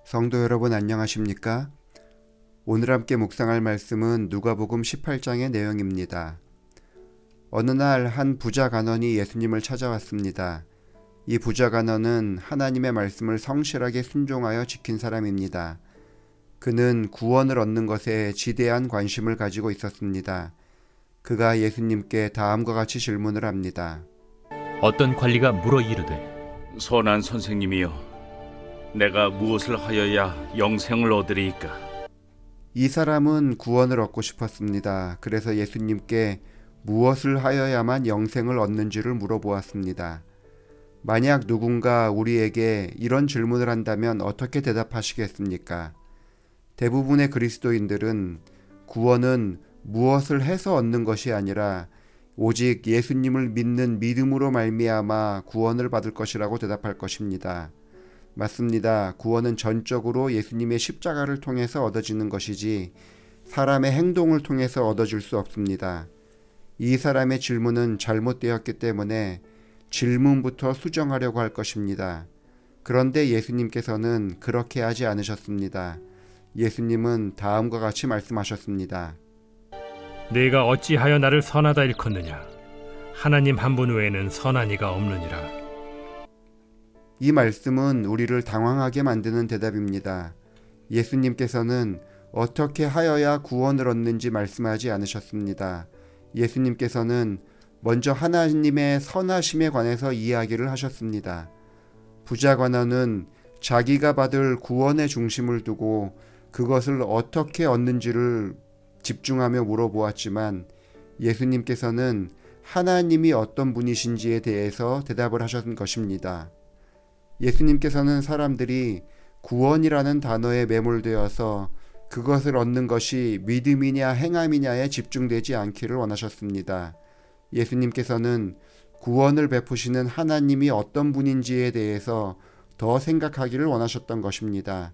성도 여러분 안녕하십니까? 오늘 함께 묵상할 말씀은 누가복음 18장의 내용입니다. 어느 날 한 부자 간원이 예수님을 찾아왔습니다. 이 부자 간원은 하나님의 말씀을 성실하게 순종하여 지킨 사람입니다. 그는 구원을 얻는 것에 지대한 관심을 가지고 있었습니다. 그가 예수님께 다음과 같이 질문을 합니다. 어떤 관리가 물어 이르되 선한 선생님이여, 내가 무엇을 하여야 영생을 얻으리이까? 이 사람은 구원을 얻고 싶었습니다. 그래서 예수님께 무엇을 하여야만 영생을 얻는지를 물어보았습니다. 만약 누군가 우리에게 이런 질문을 한다면 어떻게 대답하시겠습니까? 대부분의 그리스도인들은 구원은 무엇을 해서 얻는 것이 아니라 오직 예수님을 믿는 믿음으로 말미암아 구원을 받을 것이라고 대답할 것입니다. 맞습니다. 구원은 전적으로 예수님의 십자가를 통해서 얻어지는 것이지 사람의 행동을 통해서 얻어질 수 없습니다. 이 사람의 질문은 잘못되었기 때문에 질문부터 수정하려고 할 것입니다. 그런데 예수님께서는 그렇게 하지 않으셨습니다. 예수님은 다음과 같이 말씀하셨습니다. 네가 어찌하여 나를 선하다 일컫느냐? 하나님 한 분 외에는 선한 이가 없느니라. 이 말씀은 우리를 당황하게 만드는 대답입니다. 예수님께서는 어떻게 하여야 구원을 얻는지 말씀하지 않으셨습니다. 예수님께서는 먼저 하나님의 선하심에 관해서 이야기를 하셨습니다. 부자 관원은 자기가 받을 구원의 중심을 두고 그것을 어떻게 얻는지를 집중하며 물어보았지만 예수님께서는 하나님이 어떤 분이신지에 대해서 대답을 하신 것입니다. 예수님께서는 사람들이 구원이라는 단어에 매몰되어서 그것을 얻는 것이 믿음이냐 행함이냐에 집중되지 않기를 원하셨습니다. 예수님께서는 구원을 베푸시는 하나님이 어떤 분인지에 대해서 더 생각하기를 원하셨던 것입니다.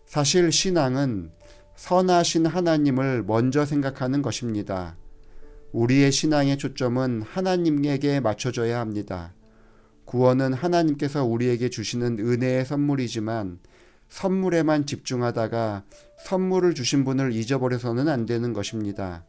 사실 신앙은 선하신 하나님을 먼저 생각하는 것입니다. 우리의 신앙의 초점은 하나님에게 맞춰져야 합니다. 구원은 하나님께서 우리에게 주시는 은혜의 선물이지만 선물에만 집중하다가 선물을 주신 분을 잊어버려서는 안 되는 것입니다.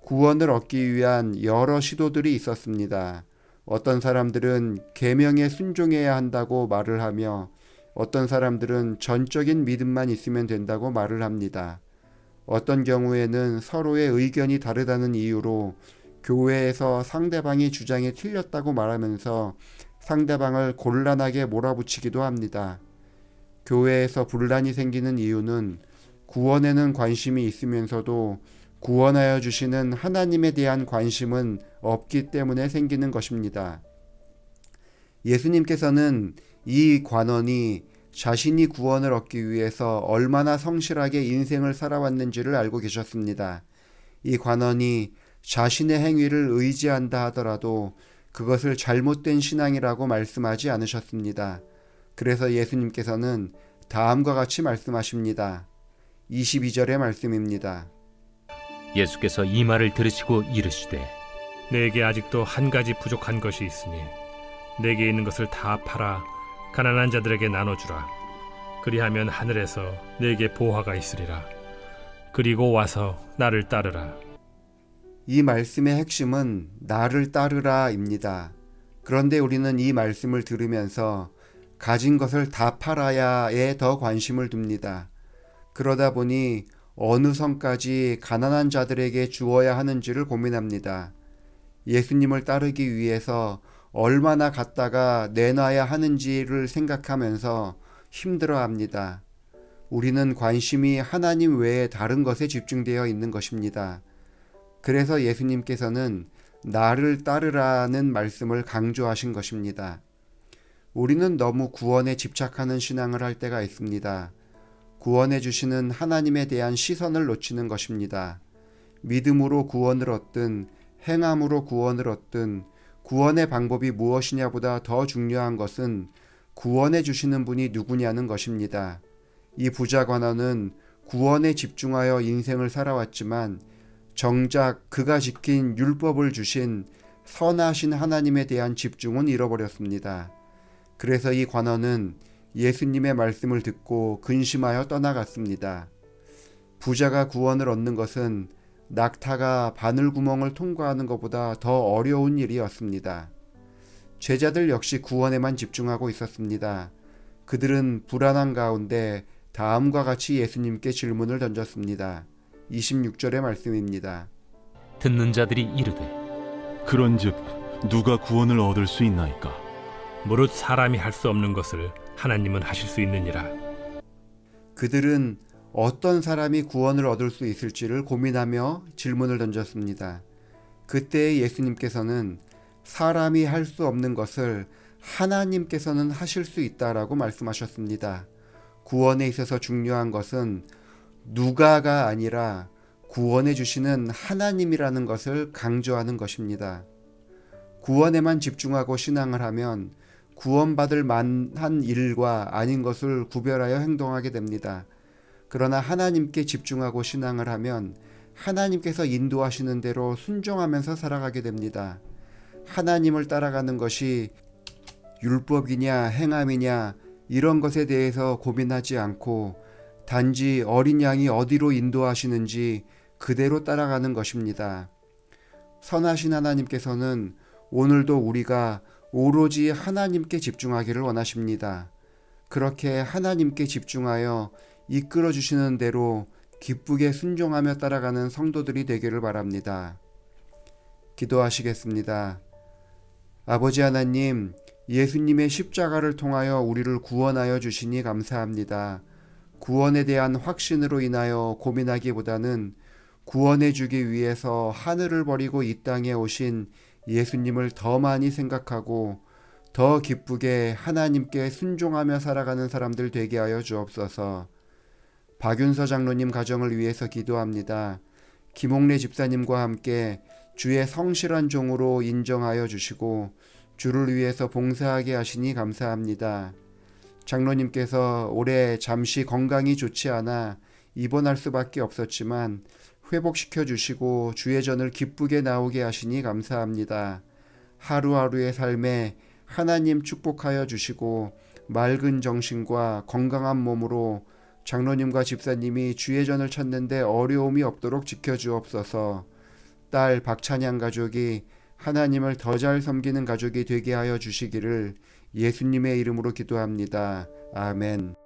구원을 얻기 위한 여러 시도들이 있었습니다. 어떤 사람들은 계명에 순종해야 한다고 말을 하며 어떤 사람들은 전적인 믿음만 있으면 된다고 말을 합니다. 어떤 경우에는 서로의 의견이 다르다는 이유로 교회에서 상대방이 주장이 틀렸다고 말하면서 상대방을 곤란하게 몰아붙이기도 합니다. 교회에서 분란이 생기는 이유는 구원에는 관심이 있으면서도 구원하여 주시는 하나님에 대한 관심은 없기 때문에 생기는 것입니다. 예수님께서는 이 관원이 자신이 구원을 얻기 위해서 얼마나 성실하게 인생을 살아왔는지를 알고 계셨습니다. 이 관원이 자신의 행위를 의지한다 하더라도 그것을 잘못된 신앙이라고 말씀하지 않으셨습니다. 그래서 예수님께서는 다음과 같이 말씀하십니다. 22절의 말씀입니다. 예수께서 이 말을 들으시고 이르시되 내게 아직도 한 가지 부족한 것이 있으니 내게 있는 것을 다 팔아 가난한 자들에게 나눠주라. 그리하면 하늘에서 내게 보화가 있으리라. 그리고 와서 나를 따르라. 이 말씀의 핵심은 나를 따르라입니다. 그런데 우리는 이 말씀을 들으면서 가진 것을 다 팔아야에 더 관심을 둡니다. 그러다 보니 어느 선까지 가난한 자들에게 주어야 하는지를 고민합니다. 예수님을 따르기 위해서 얼마나 갖다가 내놔야 하는지를 생각하면서 힘들어합니다. 우리는 관심이 하나님 외에 다른 것에 집중되어 있는 것입니다. 그래서 예수님께서는 나를 따르라는 말씀을 강조하신 것입니다. 우리는 너무 구원에 집착하는 신앙을 할 때가 있습니다. 구원해 주시는 하나님에 대한 시선을 놓치는 것입니다. 믿음으로 구원을 얻든 행함으로 구원을 얻든 구원의 방법이 무엇이냐보다 더 중요한 것은 구원해 주시는 분이 누구냐는 것입니다. 이 부자 관원은 구원에 집중하여 인생을 살아왔지만 정작 그가 지킨 율법을 주신 선하신 하나님에 대한 집중은 잃어버렸습니다. 그래서 이 관원은 예수님의 말씀을 듣고 근심하여 떠나갔습니다. 부자가 구원을 얻는 것은 낙타가 바늘구멍을 통과하는 것보다 더 어려운 일이었습니다. 제자들 역시 구원에만 집중하고 있었습니다. 그들은 불안한 가운데 다음과 같이 예수님께 질문을 던졌습니다. 26절의 말씀입니다. 듣는 자들이 이르되 그런즉 누가 구원을 얻을 수 있나이까? 무릇 사람이 할 수 없는 것을 하나님은 하실 수 있느니라. 그들은 어떤 사람이 구원을 얻을 수 있을지를 고민하며 질문을 던졌습니다. 그때 예수님께서는 사람이 할 수 없는 것을 하나님께서는 하실 수 있다라고 말씀하셨습니다. 구원에 있어서 중요한 것은 누가가 아니라 구원해 주시는 하나님이라는 것을 강조하는 것입니다. 구원에만 집중하고 신앙을 하면 구원받을 만한 일과 아닌 것을 구별하여 행동하게 됩니다. 그러나 하나님께 집중하고 신앙을 하면 하나님께서 인도하시는 대로 순종하면서 살아가게 됩니다. 하나님을 따라가는 것이 율법이냐 행함이냐 이런 것에 대해서 고민하지 않고 단지 어린 양이 어디로 인도하시는지 그대로 따라가는 것입니다. 선하신 하나님께서는 오늘도 우리가 오로지 하나님께 집중하기를 원하십니다. 그렇게 하나님께 집중하여 이끌어 주시는 대로 기쁘게 순종하며 따라가는 성도들이 되기를 바랍니다. 기도하시겠습니다. 아버지 하나님, 예수님의 십자가를 통하여 우리를 구원하여 주시니 감사합니다. 구원에 대한 확신으로 인하여 고민하기보다는 구원해 주기 위해서 하늘을 버리고 이 땅에 오신 예수님을 더 많이 생각하고 더 기쁘게 하나님께 순종하며 살아가는 사람들 되게 하여 주옵소서. 박윤서 장로님 가정을 위해서 기도합니다. 김옥래 집사님과 함께 주의 성실한 종으로 인정하여 주시고 주를 위해서 봉사하게 하시니 감사합니다. 장로님께서 올해 잠시 건강이 좋지 않아 입원할 수밖에 없었지만 회복시켜 주시고 주의 전을 기쁘게 나오게 하시니 감사합니다. 하루하루의 삶에 하나님 축복하여 주시고 맑은 정신과 건강한 몸으로 장로님과 집사님이 주의 전을 찾는데 어려움이 없도록 지켜주옵소서. 딸 박찬양 가족이 하나님을 더 잘 섬기는 가족이 되게 하여 주시기를 예수님의 이름으로 기도합니다. 아멘.